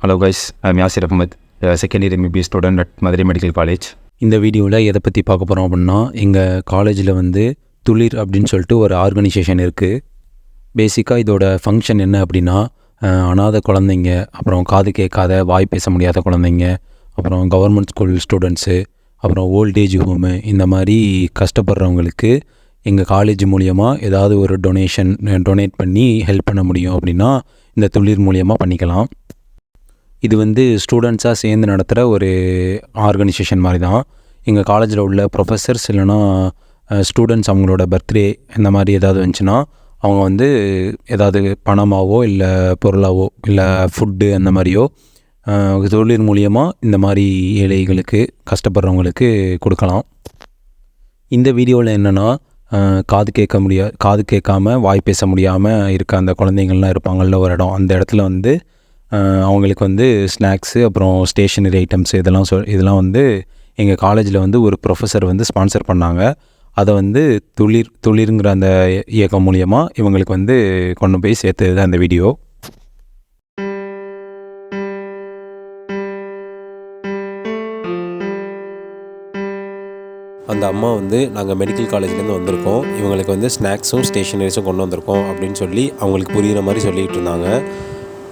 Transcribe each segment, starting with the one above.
Hello guys, I'm Yasir Ahmed, second year MBBS student at Madurai Medical College. இந்த வீடியோவில் எதை பற்றி பார்க்க போகிறோம் அப்படின்னா, எங்கள் காலேஜில் துளிர் அப்படின்னு சொல்லிட்டு ஒரு ஆர்கனைசேஷன் இருக்குது. பேசிக்காக இதோட ஃபங்க்ஷன் என்ன அப்படின்னா, அனாதை குழந்தைங்க, அப்புறம் காது கேட்காத வாய் பேச முடியாத குழந்தைங்க, அப்புறம் கவர்மெண்ட் ஸ்கூல் ஸ்டூடெண்ட்ஸு, அப்புறம் ஓல்டேஜ் ஹோமு, இந்த மாதிரி கஷ்டப்படுறவங்களுக்கு எங்கள் காலேஜ் மூலியமாக ஏதாவது ஒரு டொனேட் பண்ணி ஹெல்ப் பண்ண முடியும் அப்படின்னா இந்த துளிர் மூலியமாக பண்ணிக்கலாம். இது ஸ்டூடெண்ட்ஸாக சேர்ந்து நடத்துகிற ஒரு ஆர்கனைசேஷன் மாதிரி தான். எங்கள் காலேஜில் உள்ள ப்ரொஃபஸர்ஸ் இல்லைனா ஸ்டூடெண்ட்ஸ் அவங்களோட பர்த்டே இந்த மாதிரி ஏதாவது வந்துச்சுன்னா அவங்க ஏதாவது பணமாகவோ இல்லை பொருளாவோ இல்லை ஃபுட்டு அந்த மாதிரியோ தொழில் மூலியமாக இந்த மாதிரி ஏழைகளுக்கு கஷ்டப்படுறவங்களுக்கு கொடுக்கலாம். இந்த வீடியோவில் என்னென்னா, காது கேட்காமல் வாய் பேச முடியாமல் இருக்க அந்த குழந்தைங்கள்லாம் இருப்பாங்கள்ல ஒரு இடம், அந்த இடத்துல அவங்களுக்கு ஸ்நாக்ஸு அப்புறம் ஸ்டேஷ்னரி ஐட்டம்ஸ் இதெல்லாம் எங்கள் காலேஜில் ஒரு ப்ரொஃபஸர் ஸ்பான்சர் பண்ணாங்க. அதை துளிருங்கிற அந்த இயக்கம் மூலியமாக இவங்களுக்கு கொண்டு போய் சேர்த்தது தான் அந்த வீடியோ. அந்த அம்மா நாங்கள் மெடிக்கல் காலேஜ்லேருந்து வந்திருக்கோம், இவங்களுக்கு ஸ்நாக்ஸும் ஸ்டேஷ்னரிஸும் கொண்டு வந்திருக்கோம் அப்படின்னு சொல்லி அவங்களுக்கு புரிகிற மாதிரி சொல்லிகிட்டு இருந்தாங்க.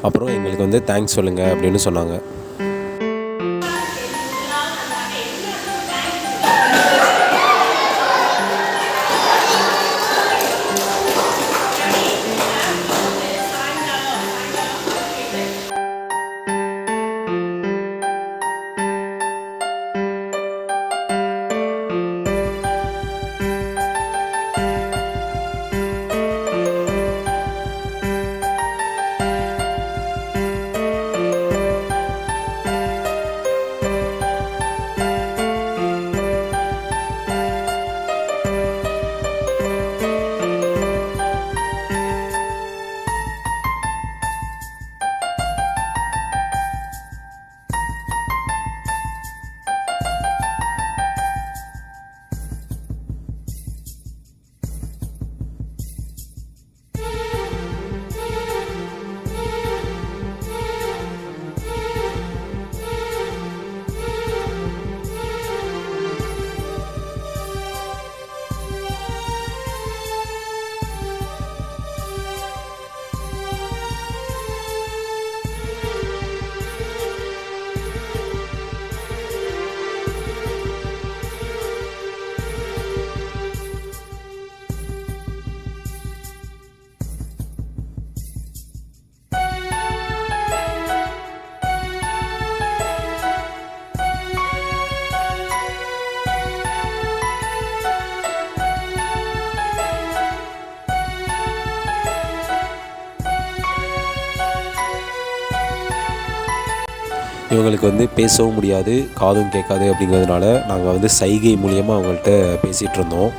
அப்புறம் எங்களுக்கு தேங்க்ஸ் சொல்லுங்கள் அப்படின்னு சொன்னாங்க. இவங்களுக்கு பேசவும் முடியாது, காதும் கேட்காது. அப்படிங்கிறதுனால நாங்கள் சைகை மூலியமாக அவங்கள்ட்ட பேசிகிட்டு இருந்தோம்.